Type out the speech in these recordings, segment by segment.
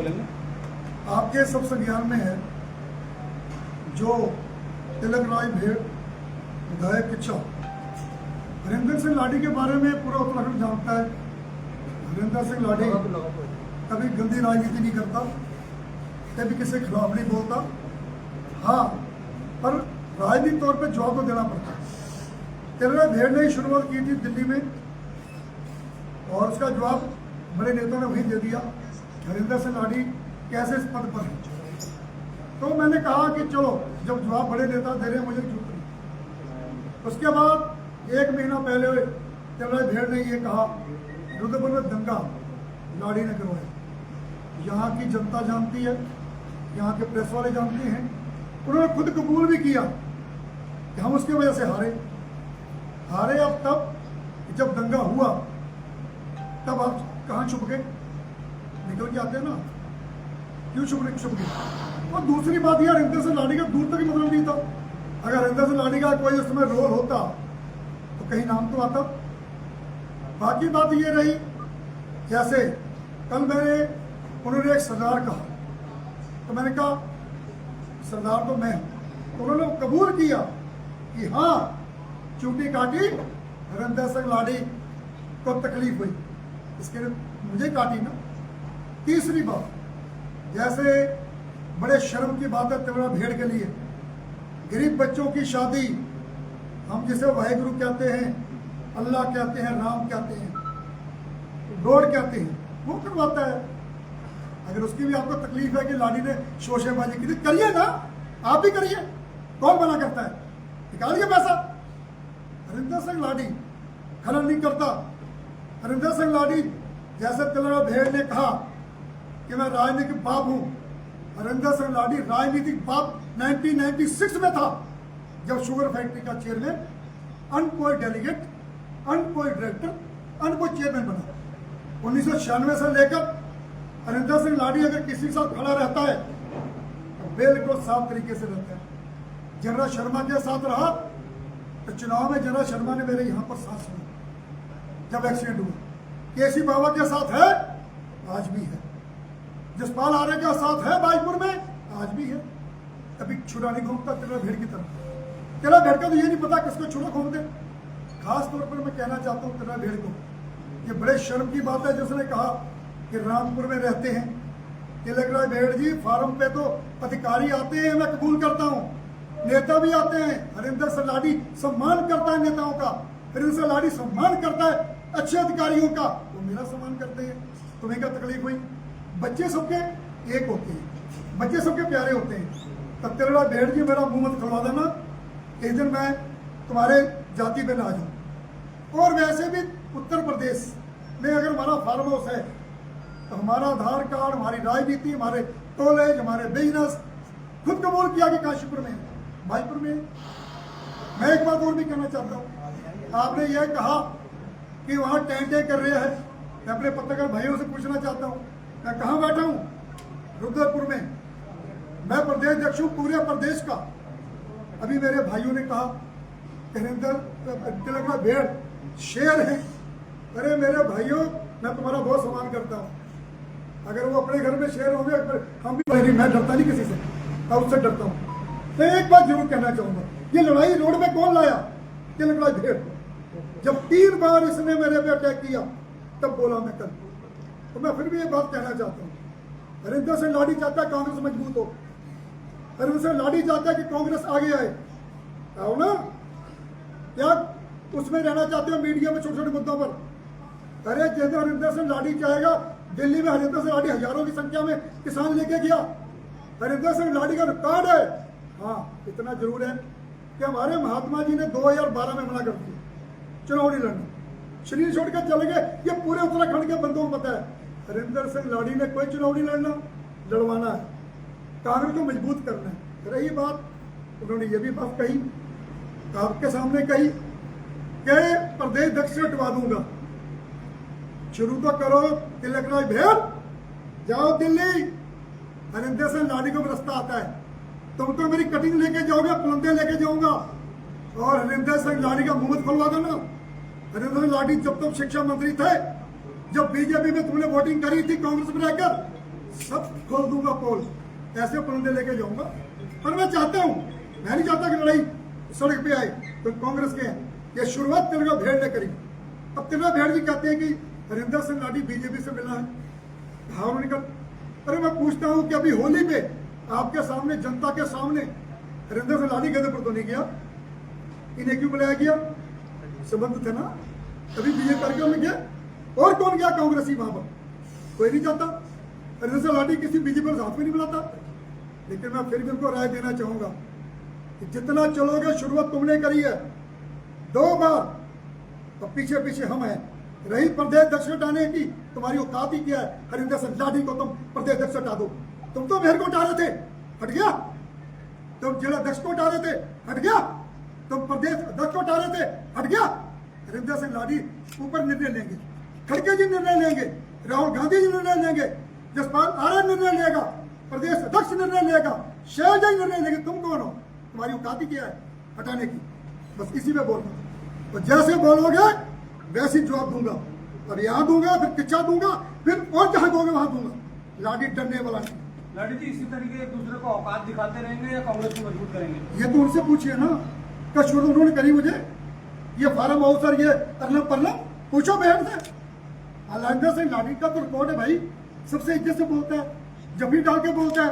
बोलेंगे। आपके सब संज्ञान में है जो तिलक राय भेड़ विधायक किच्छा हरिंदर सिंह लाडी के बारे में पूरा उत्तराखंड जानता है। हरिंदर सिंह लाडी कभी गंदी राजनीति नहीं करता, कभी किसी के खिलाफ नहीं बोलता। हाँ, पर राजनीतिक तौर पे जवाब तो देना पड़ता है। तिलक राय भेड़ ने ही शुरुआत की थी दिल्ली में, और उसका जवाब बड़े नेताओं ने वही दे दिया। हरिंदर सिंह लाडी कैसे इस पद पर है। तो मैंने कहा कि चलो, जब जवाब बड़े नेता दे रहे हैं मुझे चुप नहीं। उसके बाद 1 महीना पहले तिलक राय भेड़ ने ये कहा, रुद्रपुर में दंगा लाडी ने करवाया। यहाँ की जनता जानती है, यहाँ के प्रेस वाले जानते हैं। उन्होंने खुद कबूल भी किया कि हम उसकी वजह से हारे। अब तब जब दंगा हुआ तब आप कहाँ छुप गए? निकल के आते ना, क्यों छुप गए? और दूसरी बात यह, हरिंदर सिंह लाडी का दूर तक ही मतलब नहीं था। अगर हरिंदर सिंह लाडी का कोई उस समय रोल होता तो कहीं नाम तो आता। बाकी बात ये रही, जैसे कल उन्होंने एक सरदार कहा, तो मैंने कहा सरदार तो मैं हूं। तो उन्होंने कबूल किया कि हाँ, चूटी काटी हरिंदर सिंह लाडी को तकलीफ हुई, इसके लिए मुझे काटी ना। तीसरी बात, जैसे बड़े शर्म की बात है तिलक राय भेड़ के लिए, गरीब बच्चों की शादी, हम जिसे वाहिगुरु कहते हैं, अल्लाह कहते हैं, राम कहते हैं, गॉड कहते हैं, वो करवाता है। अगर उसकी भी आपको तकलीफ है कि लाडी ने शोशेबाजी की थी, करिए ना, आप भी करिए। कौन मना करता है? निकालिए पैसा। हरिंदर सिंह लाडी खनन नहीं करता। हरिंदर सिंह लाडी, जैसे तिलक राय भेड़ ने कहा कि मैं राजनीतिक बाप हूं, हरिंदर सिंह लाडी राजनीतिक बाप 1996 में था, जब शुगर फैक्ट्री का चेयरमैन, अनपोइड डेलीगेट, अनपोइड डायरेक्टर, अनपोइड चेयरमैन बना। 1996 से लेकर हरिंदर सिंह लाडी अगर किसी के साथ खड़ा रहता है तो बिल्कुल साफ तरीके से रहता है। जनरल शर्मा के साथ रहा तो चुनाव में जनरल शर्मा ने मेरे यहां पर साथ सुना जब एक्सीडेंट हुआ। केसी बाबा के साथ है, आज भी है। जसपाल आर्य के साथ है बाजपुर में, आज भी है। कभी छुरा नहीं घूमता तिलक राय भेड़ की तरफ। तिलक राय भेड़ का तो ये नहीं पता किसको छुरा घूमते। खास तौर पर मैं कहना चाहता हूँ तिलक राय भेड़ को, ये बड़े शर्म की बात है जिसने कहा कि रामपुर में रहते हैं। तिलक राय भेड़ जी, फार्म पे तो अधिकारी आते हैं, मैं कबूल करता हूँ, नेता भी आते हैं। हरिंदर सिंह लाडी सम्मान करता है नेताओं का, हरिंदर सिंह लाडी सम्मान करता है अच्छे अधिकारियों का, वो मेरा सम्मान करते हैं। तुम्हें क्या तकलीफ हुई? बच्चे सबके एक होते हैं, बच्चे सबके प्यारे होते हैं। तब तिलक राय भेड़ जी, मेरा मुंह मत खुलवा देना, एक दिन मैं तुम्हारे जाति पे ना आ जाऊँ। और वैसे भी उत्तर प्रदेश में अगर हमारा फार्म हाउस है तो हमारा आधार कार्ड, हमारी राजनीति, हमारे कॉलेज, हमारे बिजनेस, खुद कबूल किया कि काशीपुर में, भाईपुर में। मैं एक बात और भी कहना चाहता हूँ, आपने यह कहा कि वहाँ टेंटे कर रहे हैं। मैं अपने पत्रकार भाइयों से पूछना चाहता हूँ, मैं कहाँ बैठा हूँ? रुद्रपुर में। मैं प्रदेश अध्यक्ष हूँ पूरे प्रदेश का। अभी मेरे भाइयों ने कहा तिलक राय भेड़ शेर है। अरे मेरे भाइयों, मैं तुम्हारा बहुत सम्मान करता हूँ। अगर वो अपने घर में शेर होंगे, हम भी नहीं, मैं डरता नहीं किसी से, मैं उससे डरता हूँ। तो एक बात जरूर कहना चाहूंगा, ये लड़ाई रोड में कौन लाया? तिलक राय भेड़। जब 3 बार इसने मेरे पे अटैक किया तब बोला मैं कल। तो मैं फिर भी ये बात कहना चाहता हूँ, हरिंदर सिंह लाडी चाहता है कांग्रेस मजबूत हो, हरिंदर सिंह लाडी चाहता है कि कांग्रेस आगे आए, आओ ना। क्या उसमें रहना चाहते हो मीडिया में छोटे छोटे मुद्दों पर? अरे जैसे हरिंदर सिंह लाडी चाहेगा, दिल्ली में हरिंदर सिंह लाडी हजारों की संख्या में किसान लेके गया। हरिंदर सिंह लाडी का रिकॉर्ड है। हाँ, इतना जरूर है कि हमारे महात्मा जी ने 2012 में मना कर दिया चुनाव नहीं लड़ना, शरीर छोड़कर चले गए। ये पूरे उत्तराखंड के बंदों को पता है, हरिंदर सिंह लाडी ने कोई चुनाव नहीं लड़ना, लड़वाना है, कांग्रेस को मजबूत करना है। रही बात, उन्होंने ये भी बात कही, आपके सामने कही कि प्रदेश अध्यक्ष से हटवा दूंगा। शुरू तो करो तिलक राय भेड़, जाओ दिल्ली। हरिंदर सिंह लाडी को भी रास्ता आता है, तुम तो मेरी कटिंग लेके जाओगे, पुलंदे लेके जाऊंगा। और हरिंदर सिंह लाडी का मुंह मत खुलवा देना। हरिंदर सिंह लाडी जब तुम शिक्षा मंत्री थे, जब बीजेपी में तुमने वोटिंग करी थी कांग्रेस में रहकर, सब खोल दूंगा पोल, ऐसे पर्दे लेके जाऊंगा। पर मैं चाहता हूं, मैं नहीं चाहता कि लड़ाई सड़क पे आए तो कांग्रेस के ये शुरुआत तिलका भेड़ ने करी। अब तिलका भेड़ जी कहते हैं कि हरिंदर सिंह लाडी बीजेपी से मिला है, हाँ निकल। अरे मैं पूछता हूं कि अभी होली पे आपके सामने, जनता के सामने हरिंदर सिंह लाडी गधे पर तो नहीं गया, इन्हें क्यों बुलाया गया? संबंध थे ना, अभी बीजेपी कार्यक्रम में गया। और कौन गया कांग्रेसी वहां पर? कोई नहीं जाता। हरिंदर सिंह लाडी किसी बीजेपी पर हाथ में नहीं बुलाता। लेकिन मैं फिर भी उनको राय देना चाहूंगा कि जितना चलोगे, शुरुआत तुमने करी है 2 बार, तो पीछे पीछे हम हैं। रही प्रदेश अध्यक्ष हटाने की, तुम्हारी औकात ही क्या है? हरिंदर सिंह लाडी को तुम प्रदेश अध्यक्ष हटा दो। तुम तो मेरे को हटा रहे थे, हट गया। तुम जिला अध्यक्ष को हटा रहे थे, हट गया। तुम प्रदेश अध्यक्ष को हटा रहे थे, हट गया। हरिंदर सिंह लाडी ऊपर निर्णय लेंगे, खड़गे जी निर्णय लेंगे, राहुल गांधी जी निर्णय लेंगे, जसपाल आर्य निर्णय लेगा, प्रदेश अध्यक्ष निर्णय लेगा, शैलजा जी निर्णय लेंगे। तुम कौन हो? तुम्हारी औकात ही क्या है हटाने की? बस इसी में बोलना, तो जैसे बोलोगे वैसे ही जवाब दूंगा। और यहाँ दूंगा, फिर किच्चा दूंगा, फिर और जहां दोगे वहां दूंगा। लाडी डरने वाला नहीं। लाडी जी इसी तरीके एक दूसरे को औकात दिखाते रहेंगे या कांग्रेस को मजबूत करेंगे? ये तो उनसे पूछिए ना, क्या शुरू उन्होंने करी मुझे? ये फार्म हाउस और ये अर्नब परनम पूछो बहन से। हरिंदर सिंह लाडी का तो रिकॉर्ड है भाई, सबसे इज्जत से बोलता है, जबरी डाल के बोलता है।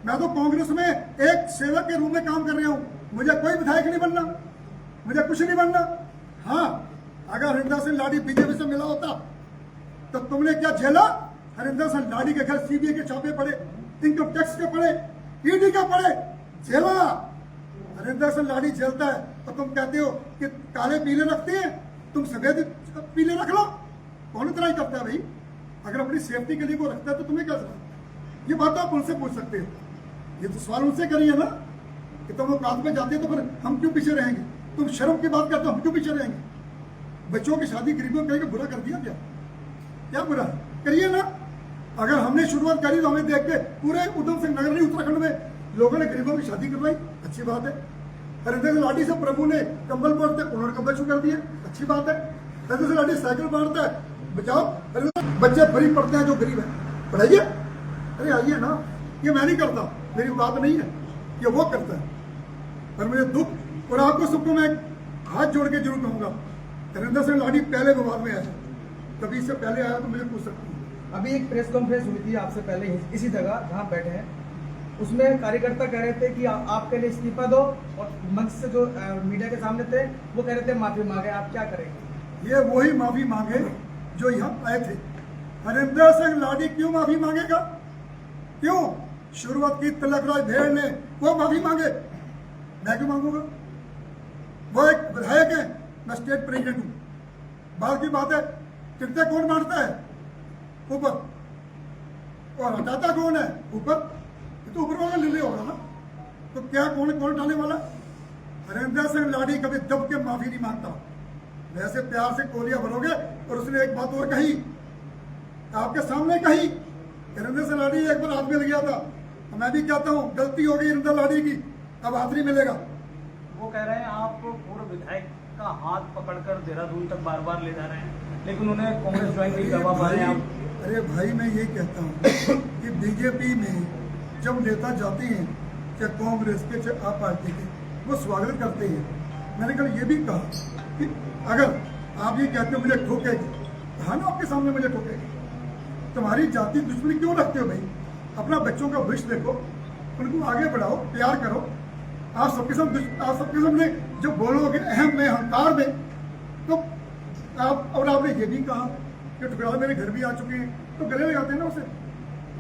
मैं तो कांग्रेस में एक सेवक के रूप में काम कर रहा हूं, मुझे कोई विधायक नहीं बनना, मुझे कुछ नहीं बनना। हाँ, अगर हरिंदर सिंह लाडी बीजेपी से मिला होता तो तुमने क्या झेला? हरिंदर सिंह लाडी के घर सीबीआई के छापे पड़े, इनकम टैक्स के पड़े, ईडी के पड़े, झेला। हरिंदर सिंह लाडी झेलता है तो तुम कहते हो कि काले पीले रखते हैं, तुम सफेद पीले रख लो। कौन इतना ही करता है भाई? अगर अपनी सेफ्टी के लिए वो रखता है तो तुम्हें क्या सवाल? ये बात तो आप उनसे पूछ सकते हो। ये तो सवाल उनसे करिए ना कि तुम औकात में जाते हो तो फिर हम क्यों पीछे रहेंगे? तुम शर्म की बात करते हो, हम क्यों पीछे रहेंगे? बच्चों की शादी गरीबों करेंगे, बुरा कर दिया क्या? क्या बुरा करिए ना। अगर हमने शुरुआत करी तो हमें देख के पूरे उधम सिंह नगर नहीं, उत्तराखंड में लोगों ने गरीबों की शादी करवाई, अच्छी बात है। हरिंदर सिंह लाडी से प्रभु ने कंबल बांटते, उन्होंने कंबल शुरू कर दिए, अच्छी बात है। हरिंदर सिंह लाडी साइकिल बांटता है, बचाओ। बच्चे गरीब पढ़ते हैं जो गरीब है, पढ़ाइए। अरे आइए ना, ये मैं नहीं करता, मेरी बात नहीं है, ये वो करता है। और मुझे दुख, और आपको सबको मैं हाथ जोड़ के जरूर कहूंगा, हरिंदर सिंह लाडी पहले विवाद में आया, कभी इससे पहले आया तो मुझे पूछ सकती है। अभी एक प्रेस कॉन्फ्रेंस हुई थी आपसे पहले इसी जगह जहां बैठे हैं, उसमें कार्यकर्ता कह रहे थे कि आपके लिए इस्तीफा दो, और मंच से जो मीडिया के सामने थे वो कह रहे थे माफी मांगे। आप क्या करेंगे? ये वही माफी मांगे जो यहाँ आए थे। हरिंदर सिंह लाडी क्यों माफी मांगेगा? क्यों? शुरुआत की तिलकराज भेड़ ने, वो माफी मांगे, मैं क्यों मांगूंगा? वो एक विधायक है, मैं स्टेट प्रेसिडेंट हूं। बात की बात है, टिकटें कौन बांटता है? ऊपर। और हटाता कौन है? ऊपर। तो ऊपर वाला निर्णय होगा ना, तो क्या कौन हटाने वाला? हरिंदर सिंह लाडी कभी दब के माफी नहीं मांगता। वैसे प्यार से कोलियां भरोगे। और उसने एक बात और कही, आपके सामने कही, हरिंदर सिंह लाडी एक बार हाथ मिल गया था, तो मैं भी कहता हूं गलती हो गई हरिंदर लाडी की, अब हाथ नहीं मिलेगा। वो कह रहे हैं आप पूर्व विधायक का हाथ पकड़कर देहरादून तक बार बार ले जा रहे हैं, लेकिन उन्हें कांग्रेस ज्वाइन नहीं करवा पा रहे हैं आप। अरे भाई, मैं ये कहता हूँ कि बीजेपी में जब नेता जाते हैं, चाहे कांग्रेस के चाहे आप पार्टी के, वो स्वागत करते हैं। मैंने कल ये भी कहा कि अगर आप ये कहते हो मुझे ठोकेगी, कहा ना आपके सामने मुझे ठोकेगी, तुम्हारी जाति दुश्मनी क्यों रखते हो भाई? अपना बच्चों का भविष्य देखो, उनको आगे बढ़ाओ, प्यार करो। आप सबके सामने जब बोलोगे अहम में, अहंकार में, तो आप, और आपने ये भी कहा कि टुकड़ा मेरे घर भी आ चुके हैं, तो गले लगाते हैं ना उसे,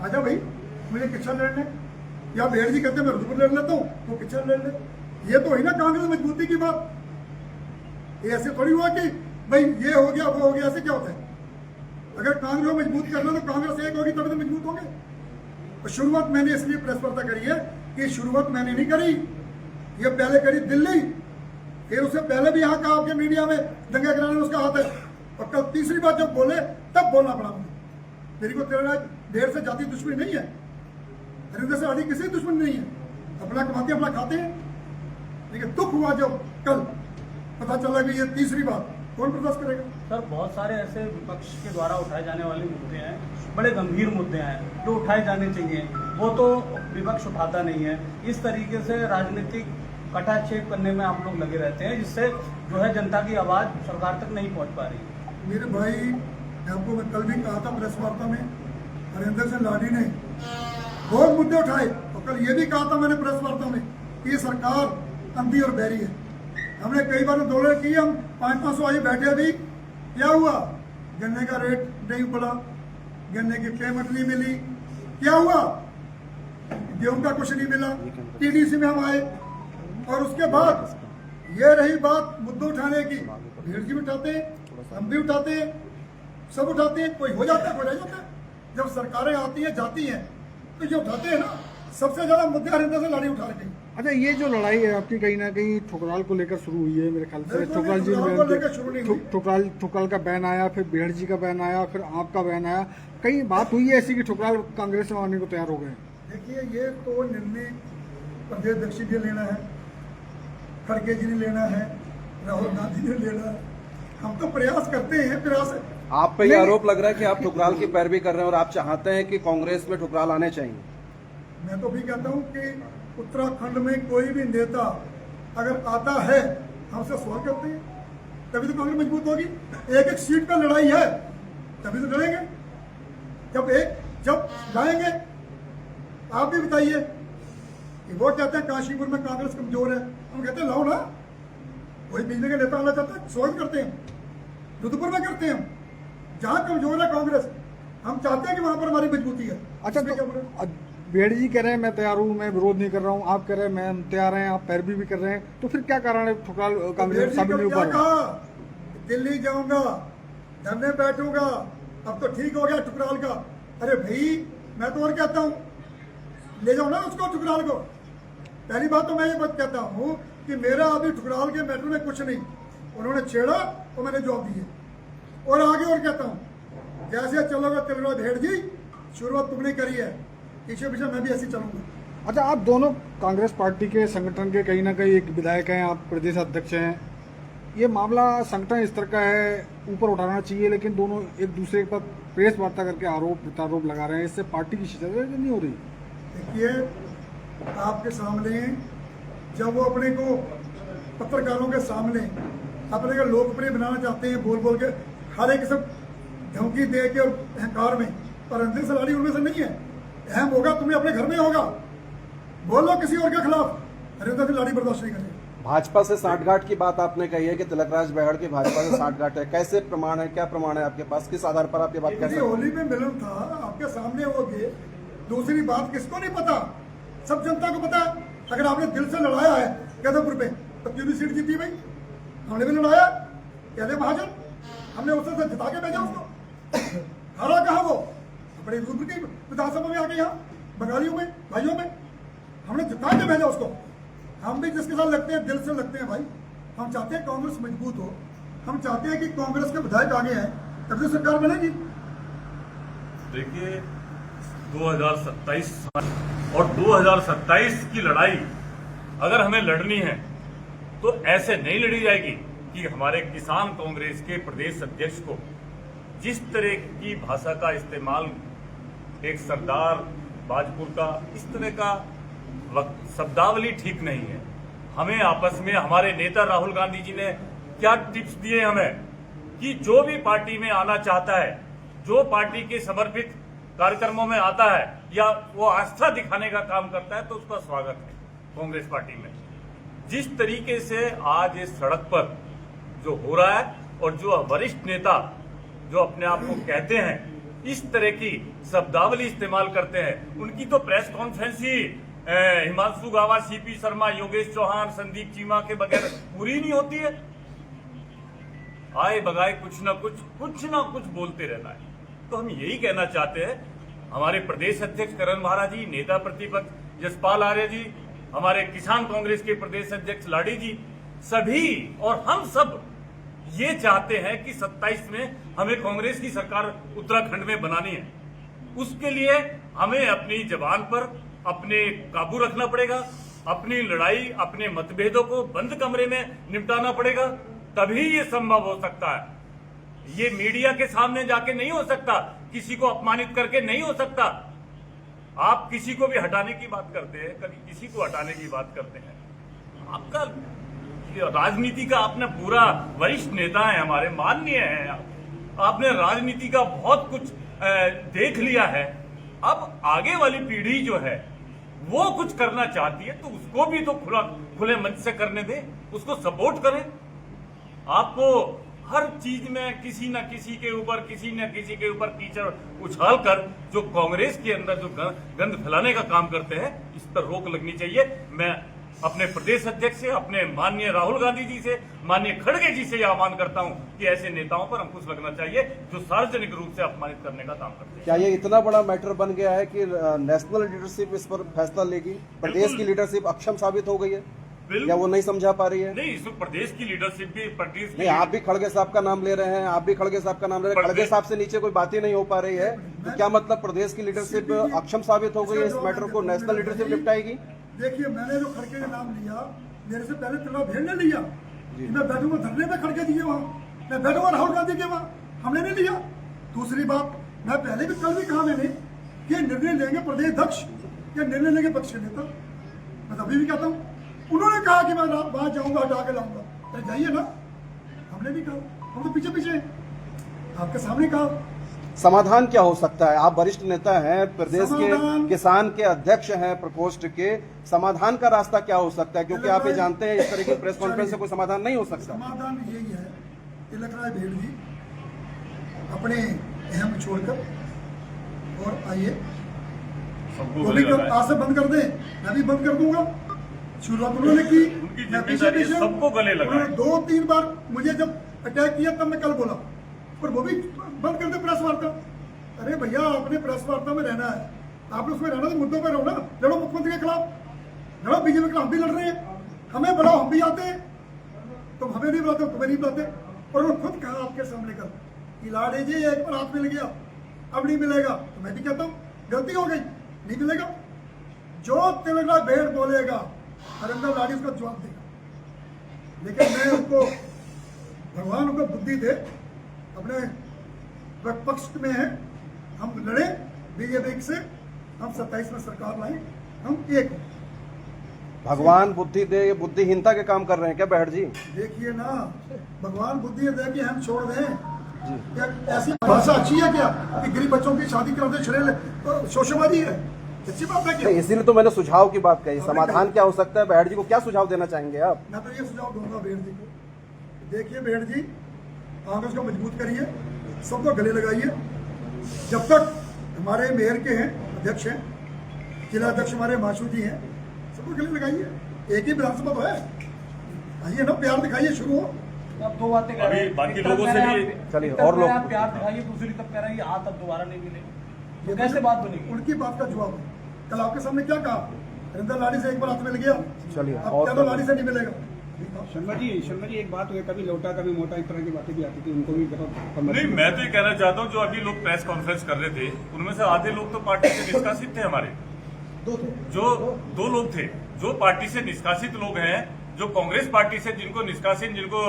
आजा भाई मुझे किच्छा लड़ने। या भेड़ जी कहते हैं मैं रुद्रपुर लड़ लेता हूँ, तो किच्छा लड़ ले। ये तो है ना कांग्रेस मजबूती की बात। ये ऐसे थोड़ी हुआ कि भाई ये हो गया वो हो गया, ऐसे क्या होता है? अगर कांग्रेस को मजबूत करना तो कांग्रेस एक होगी तभी तो मजबूत होंगे। और शुरुआत मैंने इसलिए प्रेस वार्ता करी है कि शुरुआत मैंने नहीं करी, ये पहले करी दिल्ली, फिर उससे पहले भी यहाँ कहा आपके मीडिया में दंगे कराने में उसका हाथ है, और कल तीसरी बार जब बोले तब बोलना पड़ा मुझे। मेरी को तेरा देर से जाती दुश्मनी नहीं है, हरिंदर सिंह लाडी किसी दुश्मनी नहीं है, अपना कमाते अपना खाते हैं। लेकिन दुख हुआ जब कल पता चला कि ये तीसरी बार कौन बर्दाश्त करेगा? सर बहुत सारे ऐसे विपक्ष के द्वारा उठाए जाने वाले मुद्दे हैं, बड़े गंभीर मुद्दे हैं जो उठाए जाने चाहिए, वो तो विपक्ष उठाता नहीं है। इस तरीके से राजनीतिक कटाक्षेप करने में आप लोग लगे रहते हैं, जिससे जो है जनता की आवाज़ सरकार तक नहीं पहुंच पा रही। मेरे भाई, आपको मैं कल भी कहा था प्रेस वार्ता में, हरिंदर सिंह लाडी ने बहुत मुद्दे उठाए, और कल ये भी कहा था मैंने प्रेस वार्ता में कि ये सरकार अंधी और बहरी है। हमने कई बार आंदोलन की, हम 500 आई बैठे भी, क्या हुआ? गन्ने का रेट नहीं बढ़ा, गन्ने की पेमेंट नहीं मिली, क्या हुआ? गेहूं का कुछ नहीं मिला। टीडीसी में हम आए, और उसके बाद ये रही बात मुद्दे उठाने की, भीड़ जी भी उठाते हैं, हम भी उठाते हैं, सब उठाते हैं, कोई हो जाता है कोई रह जाता है। जब सरकारें आती हैं जाती हैं तो ये उठाते हैं ना। सबसे ज्यादा मुद्दे हरिंदर से लाड़ी उठा रहे। अच्छा, ये जो लड़ाई है आपकी कहीं ना कहीं ठुकराल को लेकर शुरू हुई है मेरे ख्याल से। ठुकराल जी ठुकराल का बैन आया, फिर बेहड़ जी का बैन आया, फिर आपका बैन आया। कहीं बात हुई है ऐसी कि ठुकराल कांग्रेस में आने को तैयार हो गए? देखिए, ये तो निर्णय प्रदेश अध्यक्ष जी ने लेना है, खड़गे जी ने लेना है, राहुल गांधी ने लेना है। हम तो प्रयास करते हैं, प्रयास। आप पे ये आरोप लग रहा है कि आप ठुकराल की पैरवी कर रहे हैं और आप चाहते हैं कि कांग्रेस में ठुकराल आने चाहिए। मैं तो भी कहता हूँ कि उत्तराखंड में कोई भी नेता अगर आता है, हमसे सवाल करते हैं, तभी तो कांग्रेस मजबूत होगी। एक एक सीट पर लड़ाई है, तभी तो लड़ेंगे। जब जाएंगे, आप भी बताइए कि वो कहते हैं काशीपुर में कांग्रेस कमजोर है, हम कहते हैं लाओ ना, कोई बीजेपी का नेता आना चाहता है, स्वागत करते हैं, रुद्रपुर में करते हैं। जहां कमजोर है कांग्रेस, हम चाहते हैं कि वहां पर हमारी मजबूती है। अच्छा, तो बेहड़ जी कह रहे हैं मैं तैयार हूँ, मैं विरोध नहीं कर रहा हूँ, आप कह रहे हैं मैं तैयार हैं, आप पैरवी भी कर रहे हैं, तो फिर क्या कारण है ठुकराल कांग्रेस शामिल नहीं हो पा रहा? दिल्ली जाऊंगा, धरने बैठूंगा, अब तो ठीक हो गया ठुकराल का। अरे भाई, मैं तो और कहता हूँ, ले जाओ ना उसको, ठुकराल को। पहली बात तो मैं ये बात कहता हूँ कि मेरा अभी ठुकराल के मैटर में कुछ नहीं, उन्होंने छेड़ा और मैंने जवाब दिए। और आगे और कहता हूँ, जैसे चलोगे तिलरा भेड़ जी, शुरुआत तुमने करी है, पीछे पीछे मैं भी ऐसे चलूंगा। अच्छा, आप दोनों कांग्रेस पार्टी के संगठन के कहीं ना कहीं एक विधायक हैं, आप प्रदेश अध्यक्ष हैं, ये मामला संगठन स्तर का है, ऊपर उठाना चाहिए, लेकिन दोनों एक दूसरे पर प्रेस वार्ता करके आरोप प्रत्यारोप लगा रहे हैं, इससे पार्टी की शिकायत नहीं हो रही? देखिए, आपके सामने जब वो अपने को पत्रकारों के सामने अपने को लोकप्रिय बनाना चाहते हैं, बोल बोल के हर एक सब धमकी दे के और अहंकार में, पर अंदर से लाड़ी उनमें से नहीं है। अहम होगा तुम्हें अपने घर में होगा, बोलो किसी और के खिलाफ, हरिंदर सिंह लाड़ी बर्दाश्त नहीं करेंगे। भाजपा से साठगांठ की बात आपने कही है कि तिलकराज बेहड़ की भाजपा से साठगांठ है, कैसे प्रमाण है, क्या प्रमाण है आपके पास, किस आधार पर आप ये बात कर रहे हैं? होली में मिलन था, आपके सामने हो गए। दूसरी बात किसको नहीं पता, सब जनता को पता है। अगर आपने दिल से लड़ाया है यादवपुर पे, तो क्यों नहीं सीट जीती भाई? हमने भी लड़ाया, कहते महाजन, हमने उससे जिता के भेजा उसको। हारा कहा वो? अपने रुद्र की विधानसभा में आके, यहाँ बंगालियों में, भाइयों में हमने जिता के भेजा उसको। हम भी जिसके साथ लगते हैं, दिल से लगते हैं भाई। हम चाहते हैं कांग्रेस मजबूत हो, हम चाहते हैं कि कांग्रेस के विधायक आगे आए, तब तो सरकार बनेगी। देखिए, 2027 और 2027 की लड़ाई अगर हमें लड़नी है तो ऐसे नहीं लड़ी जाएगी कि हमारे किसान कांग्रेस के प्रदेश अध्यक्ष को जिस तरह की भाषा का इस्तेमाल एक सरदार बाजपुर का, इस तरह का शब्दावली ठीक नहीं है। हमें आपस में, हमारे नेता राहुल गांधी जी ने क्या टिप्स दिए हमें कि जो भी पार्टी में आना चाहता है, जो पार्टी के समर्पित कार्यक्रमों में आता है या वो आस्था दिखाने का काम करता है, तो उसका स्वागत है कांग्रेस पार्टी में। जिस तरीके से आज इस सड़क पर जो हो रहा है और जो वरिष्ठ नेता जो अपने आप को कहते हैं इस तरह की शब्दावली इस्तेमाल करते हैं, उनकी तो प्रेस कॉन्फ्रेंस ही हिमांशु गावा, सीपी शर्मा, योगेश चौहान, संदीप चीमा के बगैर पूरी नहीं होती है। आए बगाए कुछ ना कुछ बोलते रहना है। तो हम यही कहना चाहते हैं, हमारे प्रदेश अध्यक्ष करण महाराज जी, नेता प्रतिपक्ष जसपाल आर्य जी, हमारे किसान कांग्रेस के प्रदेश अध्यक्ष लाड़ी जी, सभी और हम सब ये चाहते हैं कि 27 में हमें कांग्रेस की सरकार उत्तराखंड में बनानी है। उसके लिए हमें अपनी जबान पर अपने काबू रखना पड़ेगा, अपनी लड़ाई, अपने मतभेदों को बंद कमरे में निपटाना पड़ेगा, तभी ये संभव हो सकता है। ये मीडिया के सामने जाके नहीं हो सकता, किसी को अपमानित करके नहीं हो सकता। आप किसी को भी हटाने की बात करते हैं, कभी किसी को हटाने की बात करते हैं। आपका राजनीति का आपने पूरा वरिष्ठ नेता है, हमारे माननीय है, आपने राजनीति का बहुत कुछ देख लिया है। अब आगे वाली पीढ़ी जो है वो कुछ करना चाहती है तो उसको भी तो खुले मंच से करने दें, उसको सपोर्ट करें। आपको हर चीज में किसी न किसी के ऊपर कीचड़ उछाल कर जो कांग्रेस के अंदर जो गंद फैलाने का काम करते हैं, इस पर रोक लगनी चाहिए। मैं अपने प्रदेश अध्यक्ष से, अपने माननीय राहुल गांधी जी से, माननीय खड़गे जी से यह आह्वान करता हूं कि ऐसे नेताओं पर अंकुश लगना चाहिए जो सार्वजनिक रूप से अपमानित करने का काम करते हैं। क्या ये इतना बड़ा मैटर बन गया है कि नेशनल लीडरशिप इस पर फैसला लेगी? प्रदेश की लीडरशिप अक्षम साबित हो गई है या वो नहीं समझा पा रही है? नहीं, इसमें प्रदेश की लीडरशिप भी नहीं, आप भी खड़गे साहब का नाम ले रहे हैं, खड़गे साहब से नीचे कोई बात ही नहीं हो पा रही है, तो क्या मतलब प्रदेश की लीडरशिप अक्षम साबित हो गई है? इस मैटर को नेशनल लीडरशिप निपटाएगी? देखिए, मैंने जो खड़के का नाम लिया, मेरे से पहले तिलवा भेड़ ने लिया। मैं बैठूंगा धरने पे खड़के दिए वहाँ, मैं बैठूंगा राहुल गांधी के वहाँ, हमने नहीं लिया। दूसरी बात, मैं पहले भी कल भी कहा मैंने कि निर्णय लेंगे प्रदेश अध्यक्ष या निर्णय लेंगे पक्ष के नेता। मैं अभी भी कहता हूँ, उन्होंने कहा कि मैं वहां जाऊंगा, हटा के लाऊंगा, अरे जाइए ना। हमने नहीं कहा, हम तो पीछे पीछे आपके सामने कहा। समाधान क्या हो सकता है? आप वरिष्ठ नेता हैं, प्रदेश के किसान के अध्यक्ष हैं प्रकोष्ठ के, समाधान का रास्ता क्या हो सकता है? क्योंकि आप ये जानते हैं इस तरह की प्रेस कॉन्फ्रेंस से कोई समाधान नहीं हो सकता। समाधान यही है, तिलक राय भेड़ जी अपने अहम छोड़कर और आइए, आज से बंद कर दे, मैं भी बंद कर दूंगा। शुरुआत उन्होंने की, मैं पीछे सबको गले लगा। 2-3 बार मुझे जब अटैक किया तब मैं कल बोला, और वो भी बंद कर दे प्रेस वार्ता। अरे भैया, आपने प्रेस वार्ता में रहना है, आपने उसमें रहना, तो मुद्दों पर रहो ना। लड़ो मुख्यमंत्री के खिलाफ, लड़ो बीजेपी के खिलाफ, हम भी लड़ रहे हैं। हमें बुलाओ, हम भी आते हैं। तुम हमें नहीं बुलाते, तुम्हें नहीं बुलाते। और उन्होंने खुद कहा आपके सामने कल कि लाडे जी एक बार हाथ मिल गया, अब नहीं मिलेगा। तो मैं भी कहता हूँ गलती हो गई, नहीं मिलेगा। जो तिलक राय भेड़ बोलेगा, हरिंदर लाडी उसका जवाब देगा। लेकिन मैं उनको, भगवान उनको बुद्धि दे, अपने पक्ष में है, हम लड़े बीजेपी से, हम 27 में सरकार लाए, हम एक हो। भगवान बुद्धि दे, ये बुद्धिहीनता के काम कर रहे हैं क्या बैठ जी? देखिए ना, भगवान बुद्धि दे कि हम छोड़ दें। क्या ऐसी भाषा अच्छी है क्या कि गरीब बच्चों की शादी कराते छड़े तो शोषणवादी है? अच्छी बात है क्या? इसीलिए तो मैंने सुझाव की बात कही। समाधान क्या हो सकता है? बैठ जी को क्या सुझाव देना चाहेंगे आप? मैं तो ये सुझाव दूंगा भेड़ जी को, देखिए भेड़ जी, कांग्रेस को मजबूत करिए, सबको गले लगाइए। जब तक हमारे मेयर के हैं, अध्यक्ष हैं, जिला अध्यक्ष हमारे माशू जी हैं, सबको गले लगाइए। एक ही विधानसभा तो है, आइए ना, प्यार दिखाइए, शुरू हो। अब 2 बातें कह रहे हैं, बाकी लोगों से भी चलिए, और लोग प्यार दिखाइए, दूसरी तब कह रहे हैं हाथ अब दोबारा नहीं मिलेगी, तो कैसे बात बनेगी? उनकी बात का जवाब है। कल आपके सामने क्या कहा, हरिंदर लाडी से एक बार हाथ मिल गया, चलिए, अब और क्या तो लाडी से नहीं मिलेगा। शर्मा जी एक बात हुई, कभी लोटा कभी मोटा, इस तरह की बातें भी आती थी, उनको भी नहीं, मैं तो ये कहना चाहता हूँ, जो अभी लोग प्रेस कॉन्फ्रेंस कर रहे थे, उनमें से आधे लोग तो पार्टी से निष्कासित थे। हमारे जो 2 लोग थे जो पार्टी से निष्कासित लोग हैं, जो कांग्रेस पार्टी से जिनको निष्कासित, जिनको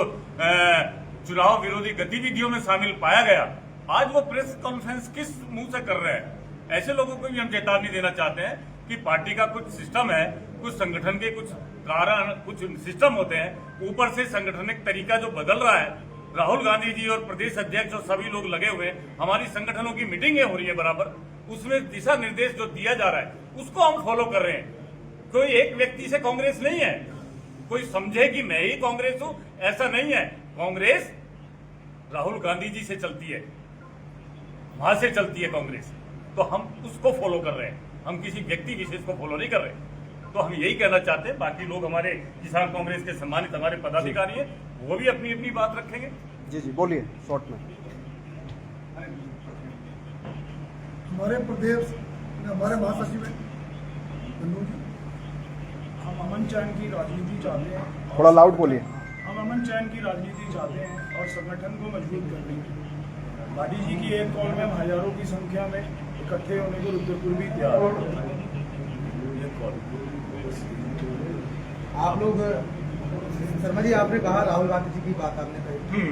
चुनाव विरोधी गतिविधियों में शामिल पाया गया, आज वो प्रेस कॉन्फ्रेंस किस मुंह से कर रहे हैं? ऐसे लोगों को भी हम चेतावनी देना चाहते हैं कि पार्टी का कुछ सिस्टम है, कुछ संगठन के कुछ कारण, कुछ सिस्टम होते हैं, ऊपर से संगठनिक तरीका जो बदल रहा है। राहुल गांधी जी और प्रदेश अध्यक्ष और सभी लोग लगे हुए, हमारी संगठनों की मीटिंगें हो रही है बराबर, उसमें दिशा निर्देश जो दिया जा रहा है उसको हम फॉलो कर रहे हैं। कोई एक व्यक्ति से कांग्रेस नहीं है, कोई समझे कि मैं ही कांग्रेस हूं, ऐसा नहीं है। कांग्रेस राहुल गांधी जी से चलती है, वहां से चलती है कांग्रेस, तो हम उसको फॉलो कर रहे हैं, हम किसी व्यक्ति विशेष को फॉलो नहीं कर रहे। तो हम यही कहना चाहते हैं, बाकी लोग हमारे किसान कांग्रेस के सम्मानित हमारे पदाधिकारी हैं, वो भी अपनी अपनी बात रखेंगे। जी जी, बोलिए शॉर्ट में। हमारे प्रदेश में हमारे महासचिव हैं बन्नू जी, हम अमन चैन की राजनीति चाहते हैं। थोड़ा लाउड बोलिए। हम अमन चैन की राजनीति चाहते हैं और संगठन को मजबूत करने की। गांधी जी की एक कॉल में हम हजारों की संख्या में इकट्ठे होने को रुद्रपुर भी तैयार है। आप लोग शर्मा जी, आपने कहा राहुल गांधी जी की बात आपने कही,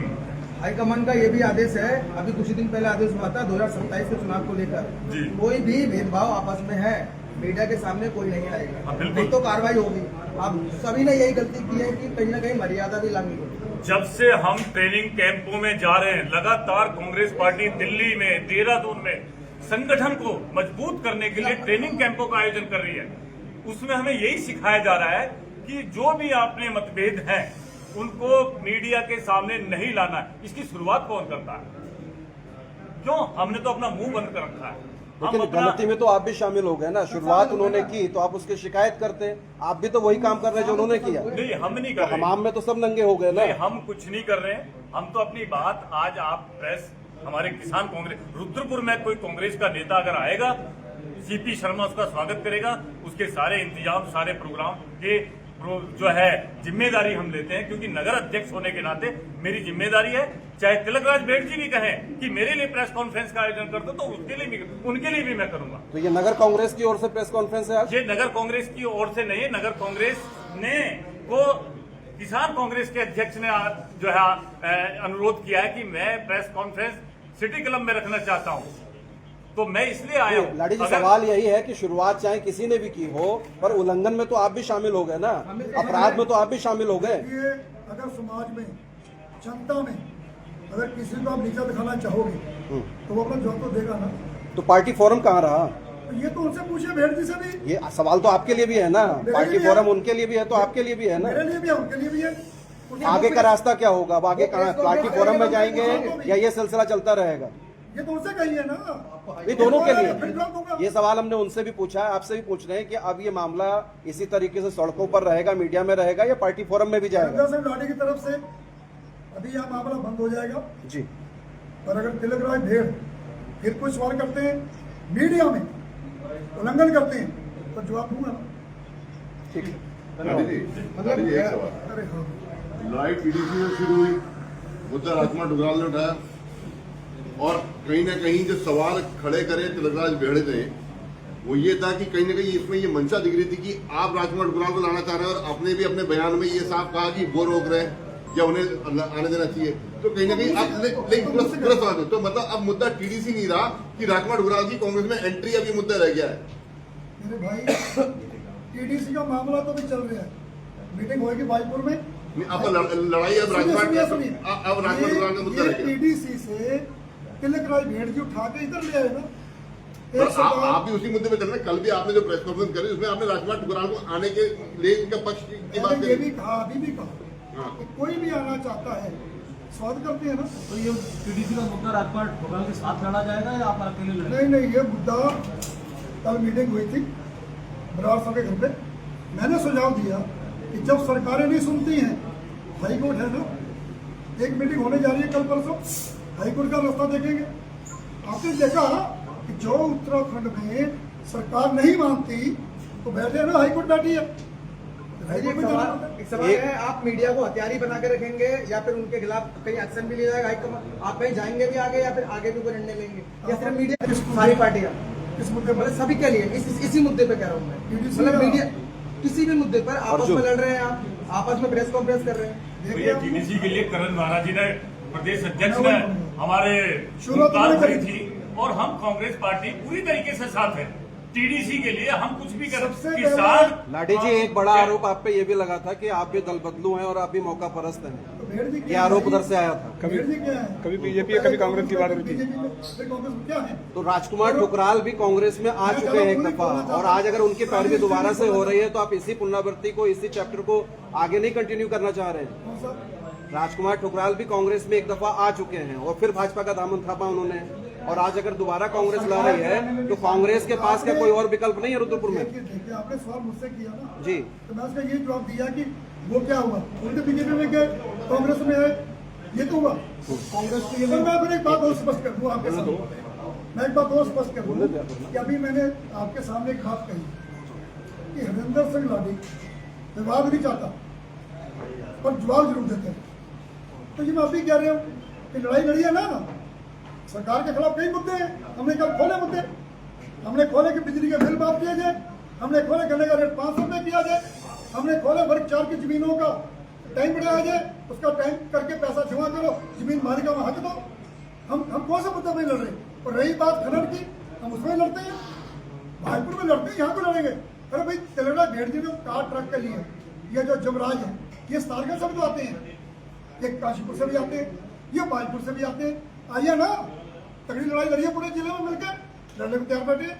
हाईकमान का ये भी आदेश है, अभी कुछ दिन पहले आदेश हुआ था 2027 के चुनाव को लेकर, जी। कोई भी भेदभाव आपस में है, मीडिया के सामने कोई नहीं आएगा, हाँ, बिल्कुल। नहीं तो कार्रवाई होगी। आप सभी ने यही गलती की है कि कहीं ना कहीं मर्यादा भी लानी होगी। जब से हम ट्रेनिंग कैंपों में जा रहे हैं, लगातार कांग्रेस पार्टी दिल्ली में, देहरादून में संगठन को मजबूत करने के लिए ट्रेनिंग कैंपों का आयोजन कर रही है। उसमें हमें यही सिखाया जा रहा है कि जो भी आपने मतभेद हैं उनको मीडिया के सामने नहीं लाना है। इसकी शुरुआत कौन करता है? क्यों? हमने तो अपना मुंह बंद कर रखा है। लेकिन गलती में तो आप भी शामिल हो गए ना, शुरुआत उन्होंने की तो आप उसकी शिकायत करते, आप भी तो वही काम कर रहे हैं जो उन्होंने किया। नहीं, हम नहीं कर रहे। हमाम में तो सब नंगे हो गए ना। नहीं, हम कुछ नहीं कर रहे हैं। हम तो अपनी बात, आज आप प्रेस, हमारे किसान कांग्रेस, रुद्रपुर में कोई कांग्रेस का नेता अगर आएगा, सीपी शर्मा उसका स्वागत करेगा, उसके सारे इंतजाम, सारे प्रोग्राम के जो है जिम्मेदारी हम लेते हैं, क्योंकि नगर अध्यक्ष होने के नाते मेरी जिम्मेदारी है। चाहे तिलकराज बेट जी भी कहें कि मेरे लिए प्रेस कॉन्फ्रेंस का आयोजन कर दो, तो उनके लिए भी मैं करूंगा। तो ये नगर कांग्रेस की ओर से प्रेस कॉन्फ्रेंस है आज? ये नगर कांग्रेस की ओर से नहीं है। नगर कांग्रेस ने को किसान कांग्रेस के अध्यक्ष ने जो है अनुरोध किया है कि मैं प्रेस कॉन्फ्रेंस सिटी क्लब में रखना चाहता हूं, तो मैं इसलिए आया हूं। लाडी जी, सवाल यही है कि शुरुआत चाहे किसी ने भी की हो, पर उल्लंघन में तो आप भी शामिल हो गए ना, अपराध में तो आप भी शामिल हो गए। ये अगर समाज में, जनता में अगर किसी को आप नीचा दिखाना चाहोगे तो वो अपना जवाब तो देगा ना। तो पार्टी फोरम कहाँ रहा? तो ये तो उनसे पूछिए, भेड़ जी से भी। ये सवाल तो आपके लिए भी है ना, पार्टी फोरम उनके लिए भी है तो आपके लिए भी है ना। मेरे लिए भी है, उनके लिए भी है। आगे का रास्ता क्या होगा? अब आगे पार्टी फोरम में जाएंगे या ये सिलसिला चलता रहेगा? ये तो उनसे कहिए ना, ये दोनों के लिए। फिर जवाब दूंगा। ये सवाल हमने उनसे भी पूछा है, आपसे भी पूछ रहे हैं कि अब ये मामला इसी तरीके से सड़कों पर रहेगा, मीडिया में रहेगा या पार्टी फोरम में भी जाएगा? हरिंदर सिंह लाडी की तरफ से अभी यह मामला बंद हो जाएगा जी। और अगर तिलकराज भेड़ फिर कोई सवाल करते हैं, मीडिया में उल्लंघन करते हैं, तो जवाब दूंगा। ठीक है, मतलब एक सवाल, अरे हाँ, लड़ाई पीडीसी से शुरू हुई, मुद्दा राजकुमार डुगराल ने उठाया और कहीं ना कहीं जो सवाल खड़े करे तिलकराज भेड़ ने, वो ये था कि कहीं ना कहीं इसमें ये मंशा दिख रही थी कि आप राजकुमार डुगराल को लाना चाह रहे हैं और आपने भी अपने बयान में ये साफ कहा कि वो रोक रहे हैं या उन्हें आने देना चाहिए। तो कहीं ना कहीं अब लेकिन पूरा सवाल तो मतलब अब मुद्दा टीडीसी नहीं रहा कि राजकुमार डुगराल की कांग्रेस में एंट्री, अब ये मुद्दा रह गया है। मेरे भाई टीडीसी का मामला तो भी चल रहा है, मीटिंग होगी भाईपुर में। अब लड़ाई अब राजकुमार डुगराल का मुद्दा रह गया। टीडीसी से तिलकराज भेड़ जी उठा के इधर ले आए ना। पर आप भी उसी मुद्दे पे चल रहे हैं। कल भी आपने जो प्रेस कॉन्फ्रेंस करी उसमें आपने राजकुमार डुगराल को आने के लिए इनका पक्ष की बात ये करी। भी कहा, अभी भी कहा कि कोई भी आना चाहता है, स्वागत करते हैं ना। तो ये टीडीसी का मुद्दा राजकुमार डुगराल के साथ लड़ा जाएगा या आप अकेले लड़ेंगे? नहीं नहीं, ये मुद्दा कल मीटिंग हुई थी बराड़ साहब के घर पे। मैंने सुझाव दिया कि जब सरकारें नहीं सुनती हैं, हाईकोर्ट है ना, एक मीटिंग होने जा रही है कल परसों, हाईकोर्ट का रास्ता देखेंगे। आपने देखा कि जो उत्तराखंड में सरकार नहीं मानती तो बैठे ना, हाईकोर्ट बैठी है। एक सवाल है, आप मीडिया को हथियारी बना के रखेंगे या फिर उनके खिलाफ कहीं एक्शन भी लिया जाएगा हाईकमान? आप कहीं जाएंगे भी आगे या फिर आगे भी कोई निर्णय लेंगे या सिर्फ मीडिया सारी पार्टियां इस मुद्दे पर मतलब सभी के लिए इसी मुद्दे पे कह रहा हूँ मैं, मतलब मीडिया किसी भी मुद्दे पर आपस में लड़ रहे हैं, आप आपस में प्रेस कॉन्फ्रेंस कर रहे हैं। तो ये टीडीसी के लिए करण महाराज जी ने, प्रदेश अध्यक्ष ने हमारे शुरुआत मुलाकात करी करी थी और हम कांग्रेस पार्टी पूरी तरीके से साथ है। टीडीसी के लिए हम कुछ भी कर, किसान लाडी जी, एक बड़ा आरोप आप पे ये भी लगा था कि आप भी दल बदलू हैं और आप भी मौका परस्त हैं। तो भेड़ जी ये क्या आरोप है? उधर से आया था। भेड़ जी क्या है? कभी बीजेपी है, कभी कांग्रेस की बात हुई थी। बीजेपी में, फिर कांग्रेस में क्या है? तो राजकुमार ठुकराल भी कांग्रेस में आ चुके हैं एक दफा, और आज अगर उनकी पैरवी दोबारा से हो रही है तो आप इसी पुनरावृत्ति को, इसी चैप्टर को आगे नहीं कंटिन्यू करना चाह रहे हैं? कौन सा? राजकुमार ठुकराल भी कांग्रेस में एक दफा आ चुके हैं और फिर भाजपा का दामन थापा उन्होंने, और आज अगर दोबारा कांग्रेस ला रही है तो कांग्रेस के पास क्या कोई और विकल्प नहीं है रुद्रपुर में? देखिए, आपने सवाल मुझसे किया ना, जी। तो मैं उसका ये जवाब दिया कि वो क्या हुआ, उनके बीजेपी में गए, कांग्रेस में आए, ये तो हुआ कांग्रेस के लिए। मैं अपनी एक बात और स्पष्ट कर दूं आपके सामने, मैं एक बात और स्पष्ट कर दूं कि अभी मैंने आपके सामने एक बात कही कि हरिंदर सिंह लाडी विवाद नहीं चाहता पर जवाब जरूर देते हैं। तो ये मैं अभी कह रहे हूँ कि लड़ाई लड़ी है ना, सरकार के खिलाफ कई मुद्दे हैं, हमने कल खोले मुद्दे, हमने खोले कि बिजली के बिल माफ किए जाए, हमने खोले गन्ने का रेट 500 रुपये किया जाए, हमने खोले वर्ग 4 की जमीनों का टाइम बढ़ाया जाए, उसका टाइम करके पैसा जमा करो, जमीन मालिका में हक दो। हम कौन सा मुद्दा में लड़ रहे हैं? और रही बात खनन की, हम उसमें लड़ते हैं, भाईपुर में लड़ते हैं, यहाँ को लड़ेंगे। अरे भाई तेलंगाना भेड़ जी कार ट्रक के लिए ये जो जमराज है, ये सारगढ़ से भी तो आते हैं, ये काशीपुर से भी आते हैं, ये भाईपुर से भी आते हैं। आइए ना, तगड़ी लड़ाई लड़िए पूरे जिले में मिलकर, लड़ने को तैयार बैठे।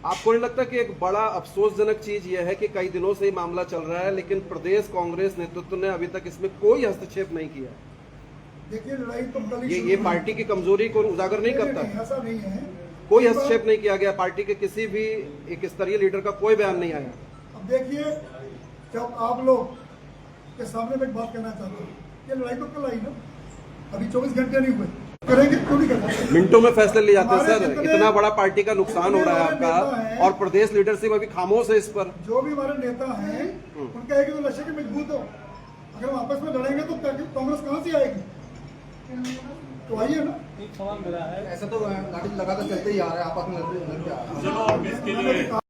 आपको नहीं लगता कि एक बड़ा अफसोसजनक चीज यह है कि कई दिनों से ये मामला चल रहा है, लेकिन प्रदेश कांग्रेस नेतृत्व ने अभी तक इसमें कोई हस्तक्षेप नहीं किया? देखिए लड़ाई तो कल ही ये शुरू पार्टी की कमजोरी को उजागर नहीं करता? ऐसा नहीं है, कोई हस्तक्षेप नहीं किया गया, पार्टी के किसी भी एक स्तरीय लीडर का कोई बयान नहीं आया। अब देखिए, जब आप लोग के सामने मैं एक बात कहना चाहता हूँ, ये लड़ाई तो कल आई ना, अभी 24 घंटे नहीं हुए, करेंगे क्यों नहीं करेंगे? मिनटों में फैसले लिए जाते हैं सर। हमारे इतना बड़ा पार्टी का नुकसान हो रहा है नेता आपका, हैं। और प्रदेश लीडरशिप अभी खामोश है इस पर। जो भी हमारे नेता हैं, उनका है कि तो नशे के मजबूत हो, अगर हम आपस में लड़ेंगे तो कांग्रेस कहाँ से आएगी? तो आइए ना। एक सवाल मेरा है, ऐसा तो लाठी लगातार चलते ही आ रहा है, आपस में लड़ते आ रहे हैं। चलो अब इसके लिए